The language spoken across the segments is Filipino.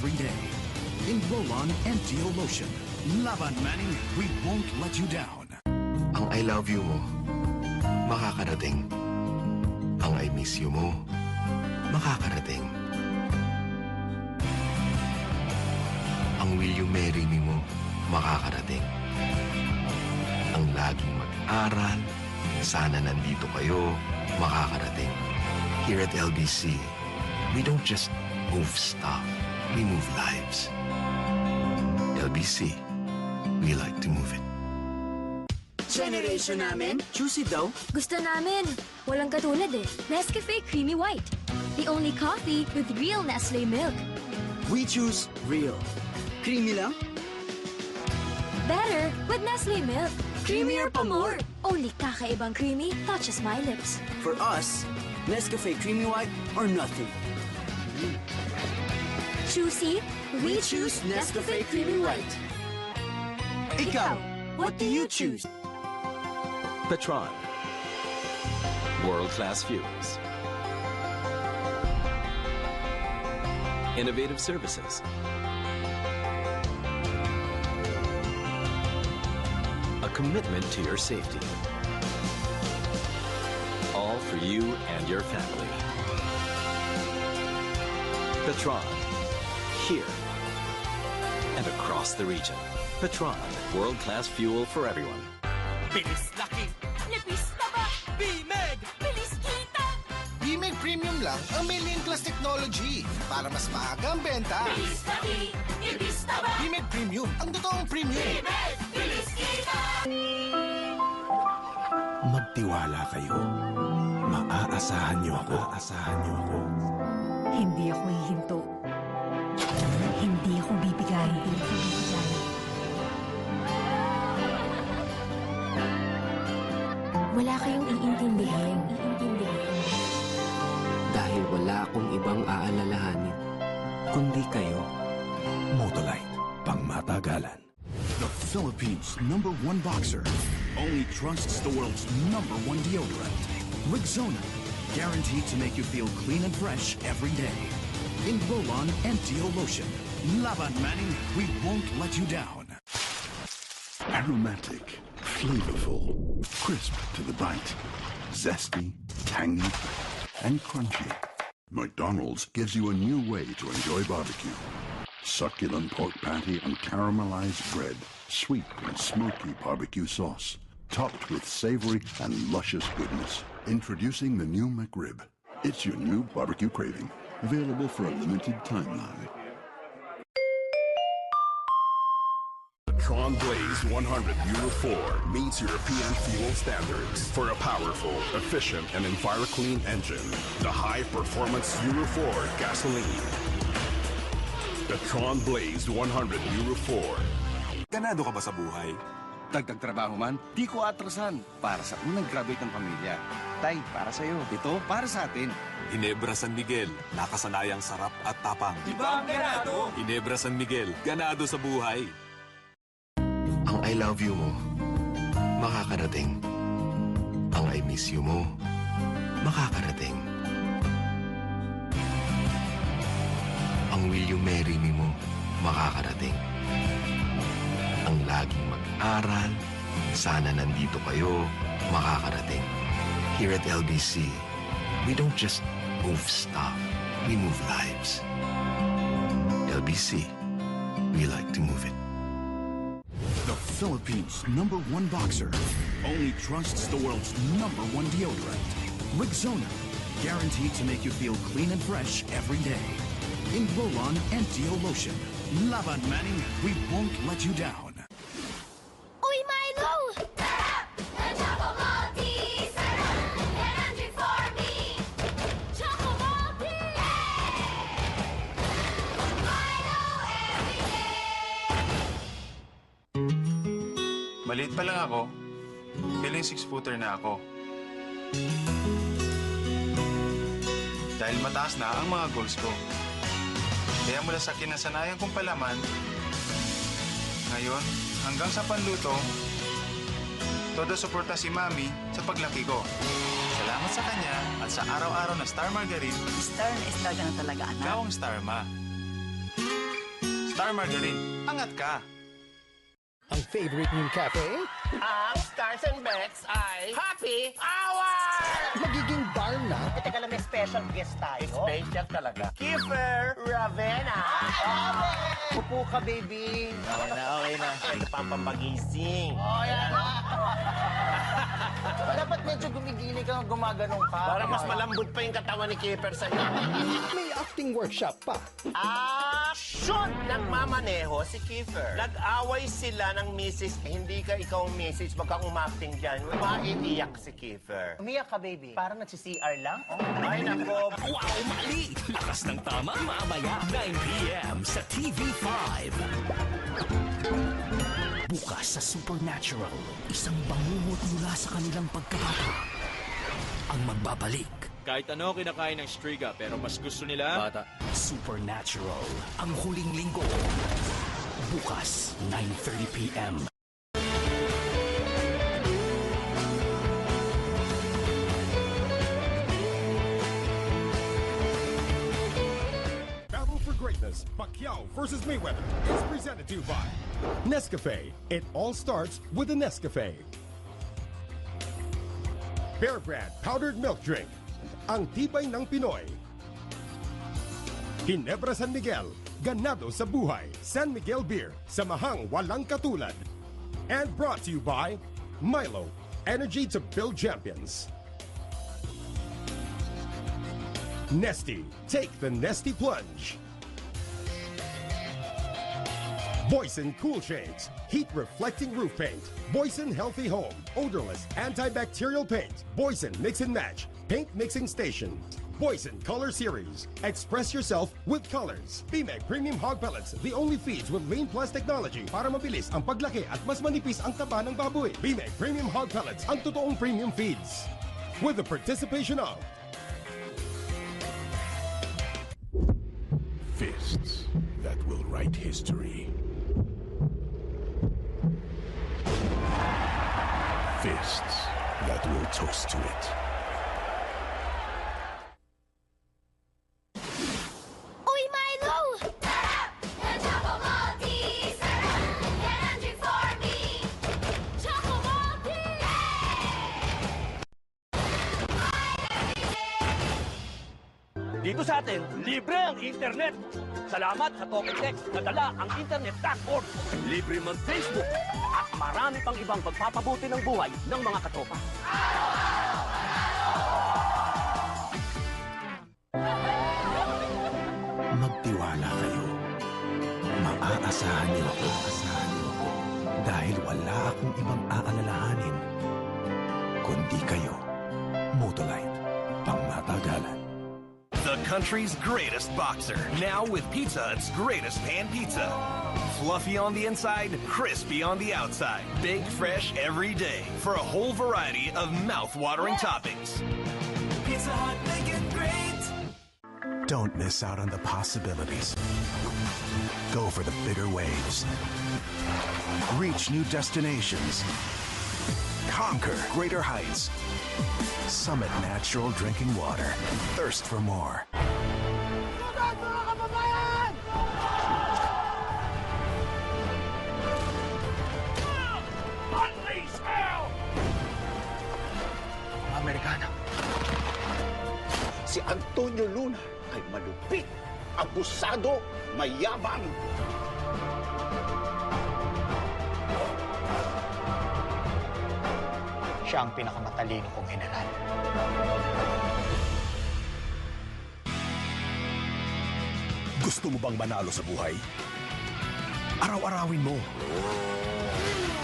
every day. In Roll-On MTO Lotion. Laban Manning, we won't let you down. Ang I love you mo, makakarating. Ang I miss you mo, makakarating. Ang will you marry me mo, makakarating. Ang laging mag-aral, sana nandito kayo, makakarating. Here at LBC, we don't just move stuff, we move lives. LBC, we like to move it. Generation namin, juicy daw. Gusto namin. Walang katulad eh. Nescafe Creamy White. The only coffee with real Nestle milk. We choose real. Creamy lang? Better with Nestle milk. Creamier pa more. Only kakaibang creamy touches my lips. For us, Nescafe Creamy White or nothing. Choosy, we choose Nescafe Creamy White. Ikaw, what do you choose? Petron. World-class fuels. Innovative services. A commitment to your safety. All for you and your family. Petron. Here and across the region. Petron. World-class fuel for everyone. Bilis laki! Nipis taba! B-Med! Bilis kita! B-Med Premium lang ang may Lean Plus technology para mas maaga ang benta. Bilis laki! Nipis taba! B-Med Premium, ang totoong premium. B-Med! Bilis kita! Magtiwala kayo. Maaasahan niyo ako. Hindi ako hihinto. Hindi ako bibigay. Wala kayong iintindihin. Dahil wala akong ibang aalalahanin, kundi kayo. Motolite, pangmatagalan. The Philippines' #1 boxer only trusts the world's #1 deodorant. Rexona, guaranteed to make you feel clean and fresh every day. In Roll-On MTO Lotion. Laban Manning, we won't let you down. Aromatic, flavorful, crisp to the bite, zesty, tangy, and crunchy. McDonald's gives you a new way to enjoy barbecue. Succulent pork patty and caramelized bread, sweet and smoky barbecue sauce, topped with savory and luscious goodness. Introducing the new McRib. It's your new barbecue craving. Available for a limited time now. Tron Blaze 100 Euro 4 meets European fuel standards for a powerful, efficient, and EnviroClean engine. The high-performance Euro 4 gasoline. The Tron Blaze 100 Euro 4. Ganado ka ba sa buhay? Dagdag trabaho man, di ko atrasan. Para sa unang graduate ng pamilya. Tay, para sa'yo. Ito, para sa atin. Ginebra San Miguel, nakasanayang sarap at tapang. Di ba ang ganado? Ginebra San Miguel, ganado sa buhay. Ang I love you mo, makakarating. Ang I miss you mo, makakarating. Ang will you marry me mo, makakarating. Ang laging mag-aral, sana nandito kayo, makakarating. Here at LBC, we don't just move stuff, we move lives. LBC, we like to move it. The Philippines' #1 boxer only trusts the world's #1 deodorant. Rexona, guaranteed to make you feel clean and fresh every day. In Roll-On MTO Lotion. Laban Manning, we won't let you down. Uy, Milo! Maliit pa lang ako, feeling 6-footer na ako. Dahil mataas na ang mga goals ko. Kaya mula sa kinasanayan kong palaman, ngayon hanggang sa panluto, todo suporta si Mami sa paglaki ko. Salamat sa kanya at sa araw-araw na Star Margarine. Star na star ka na talaga, anak. Ikaw ang Star, Ma. Star Margarine. Angat ka. Ang favorite niyong cafe? Ang Stars and Becks ay Happy Hour! Magiging bar na? Teka lang, may special guest tayo. Special talaga. Kiefer Ravenna. Upo ka, baby. Okay na. Ito pa ang pampagising. Oh, yan. Dapat medyo gumigiling ka, gumaganong ka. Para mas malambot pa yung katawan ni Kiefer sa'yo. May acting workshop pa. Action! Nagmamaneho si Kiefer. Nag-away sila ng misis. Hindi ka ikaw ang misis, wag kang umacting dyan. Maiiyak si Kiefer. Umiyak ka, baby. Parang nagsi-CR lang. Oh. Ay, nako. Wow, mali! Lakas ng tama, mamaya, 9 p.m. sa TV5. Bukas sa Supernatural, isang bangungot mula sa kanilang pagkabata ang magbabalik. Kahit ano kinakain ng Striga, pero mas gusto nila... Bata. Supernatural, ang huling linggo. Bukas, 9:30 p.m. Battle for Greatness, Pacquiao versus Mayweather is presented to you by Nescafe. It all starts with a Nescafe. Bear Brand Powdered Milk Drink. Ang tibay ng Pinoy. Ginebra San Miguel, ganado sa buhay. San Miguel Beer, samahang walang katulad. And brought to you by Milo, energy to build champions. Nesty, take the Nesty plunge. Boyson Cool Shades, heat-reflecting roof paint. Boyson Healthy Home, odorless, antibacterial paint. Boyson Mix and Match, paint mixing station. Boyson Color Series, express yourself with colors. BMEG Premium Hog Pellets, the only feeds with Lean Plus technology para mabilis ang paglaki at mas manipis ang taba ng baboy. BMEG Premium Hog Pellets, ang totoong premium feeds. With the participation of Fists that will write history. Fists that will toast to it. Uy, Milo! Sarap! The Choco Malty! Sarap! Energy for me! Choco Malty! Dito sa atin, libre ang internet. Salamat sa Talk and Text na dala ang internet.org. Libre mag-Facebook. At marami pang ibang pagpapabuti ng buhay ng mga katropa. Magtiwala kayo. Maaasahan niyo ako. Dahil wala akong ibang aalalahanin kundi kayo. Motolite, pangmatagalan. The country's greatest boxer, now with Pizza Hut's greatest pan pizza. Fluffy on the inside, crispy on the outside. Baked fresh every day for a whole variety of mouth-watering toppings. Pizza Hut, make it great! Don't miss out on the possibilities. Go for the bigger waves. Reach new destinations. Conquer greater heights. Summit natural drinking water. Thirst for more. Unleash hell! Amerikana. Si Antonio Luna ay malupit, abusado, mayabang. Siya ang pinakamatalino kong general. Gusto mo bang manalo sa buhay? Araw-arawin mo.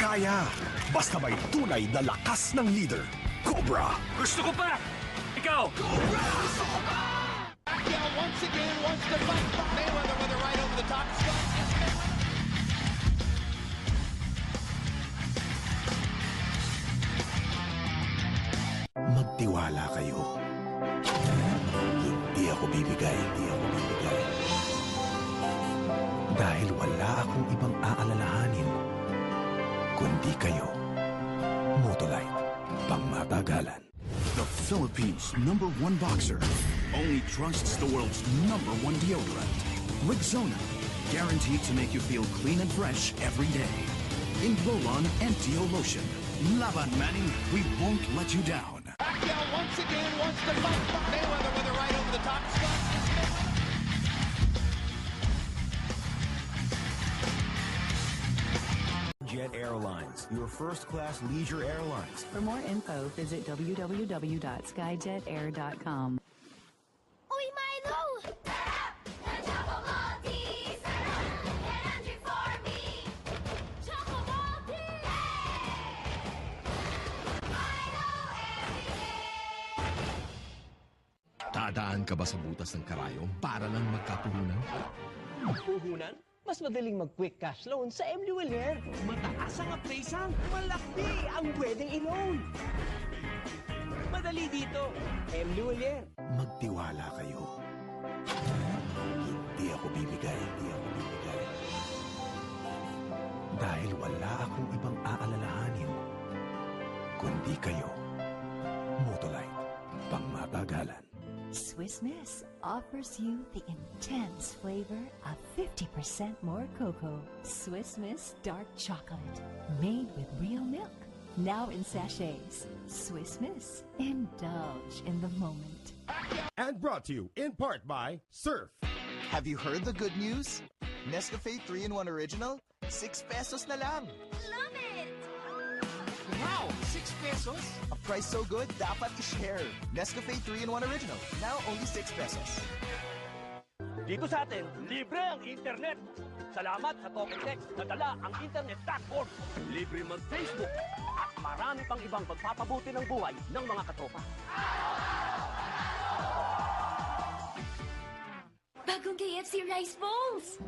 Kaya, basta may tunay na lakas ng leader. Cobra! Gusto ko pa! Ikaw! Cobra! Pacquiao once again wants to fight. Mayweather with a right over the top. Magtiwala kayo. Hindi ako bibigay. Dahil wala akong ibang aalalahanin kundi kayo. Motolite, pangmatagalan. The Philippines' #1 boxer only trusts the world's #1 deodorant. Rexona. guaranteed to make you feel clean and fresh every day. In roll-on and Dio lotion. Laban Manning, we won't let you down. Pacquiao once again wants to fight Mayweather with a right over the top. Jet Airlines, your first-class leisure airlines. For more info, visit www.skyjetair.com. Uy, Milo! Dadaan ka ba sa butas ng karayom para lang magkapuhunan? Puhunan? Mas madaling mag-quick cash loan sa MWLair. Mataas ang appraisal, malaki ang pwedeng i-loan. Madali dito, MWLair. Magtiwala kayo. Hindi ako bibigay. Dahil wala akong ibang aalalahanin, kundi kayo. Motolite, pangmatagalan. Swiss Miss offers you the intense flavor of 50% more cocoa. Swiss Miss Dark Chocolate, made with real milk. Now in sachets. Swiss Miss, indulge in the moment. And brought to you in part by Surf. Have you heard the good news? Nescafe 3-in-1 Original, 6 pesos na lang. Love it! Wow, 6 pesos? A price so good, dapat i-share. Nescafe 3-in-1 Original, now only 6 pesos. Dito sa atin, libre ang internet. Salamat sa Talk and Text na dala ang internet.org. Libre mag-Facebook at marami pang ibang pagpapabuti ng buhay ng mga katropa. Bagong KFC Rice Bowls!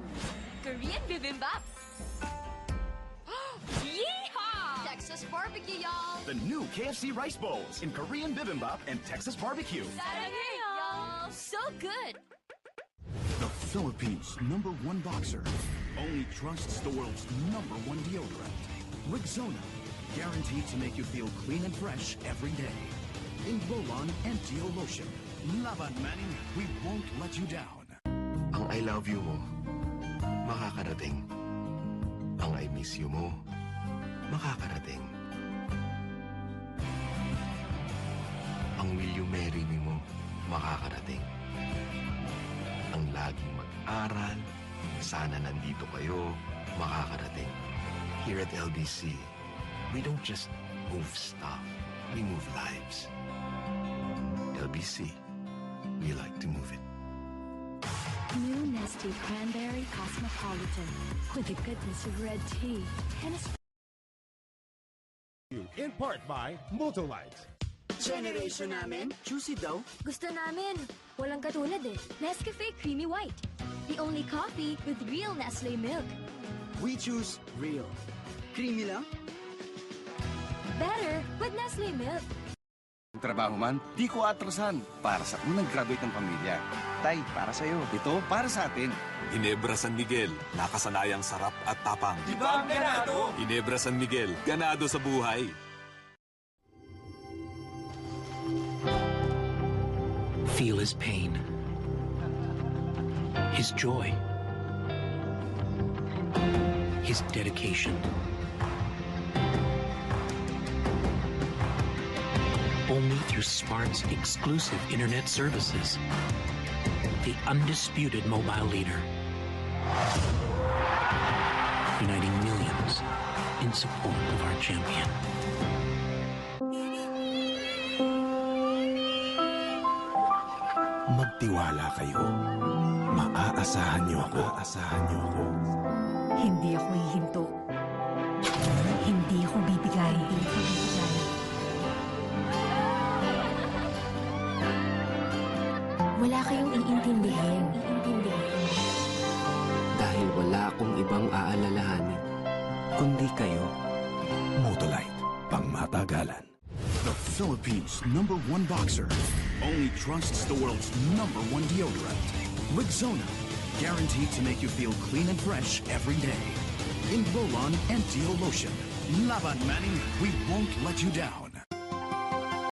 Korean Bibimbap! Yeehaw! Texas Barbecue, y'all! The new KFC Rice Bowls in Korean Bibimbap and Texas Barbecue. Saturday, y'all! So good! The Philippines' #1 boxer only trusts the world's #1 deodorant. Rexona, guaranteed to make you feel clean and fresh every day. In roll-on and Dio lotion. Laban Manning, we won't let you down. Ang I love you mo, makakarating. Ang I miss you mo, makakarating. Ang will you marry me mo, makakarating. Ang laging mag-aral, sana nandito kayo, makakarating. Here at LBC, we don't just move stuff, we move lives. LBC, we like to move it. New Nestle Cranberry Cosmopolitan with the goodness of red tea and a In part by Motolite. Generation namin, juicy daw. Gusto namin. Walang katulad eh. Nescafe Creamy White. The only coffee with real Nestle milk. We choose real. Creamy lang? Better with Nestle milk. Trabaho man, di ko atrasan para sa unang graduate ng pamilya. Tay, para sa'yo. Ito, para sa atin. Ginebra San Miguel, nakasanayang sarap at tapang. Di ba ang ganado? Ginebra San Miguel, ganado sa buhay. Feel his pain, his joy, his dedication. Only through Smart's exclusive internet services, the undisputed mobile leader, uniting millions in support of our champion. Magtiwala kayo. Maaasahan niyo ako. Hindi ako hihinto. Hindi ako bibigay. Wala kayong iintindihin. Dahil wala akong ibang aalalahanin, kundi kayo. Motolite, pangmatagalan. The Philippines' #1 boxer only trusts the world's #1 deodorant. Rexona, guaranteed to make you feel clean and fresh every day. In roll-on and Dio lotion. Laban Manning, we won't let you down.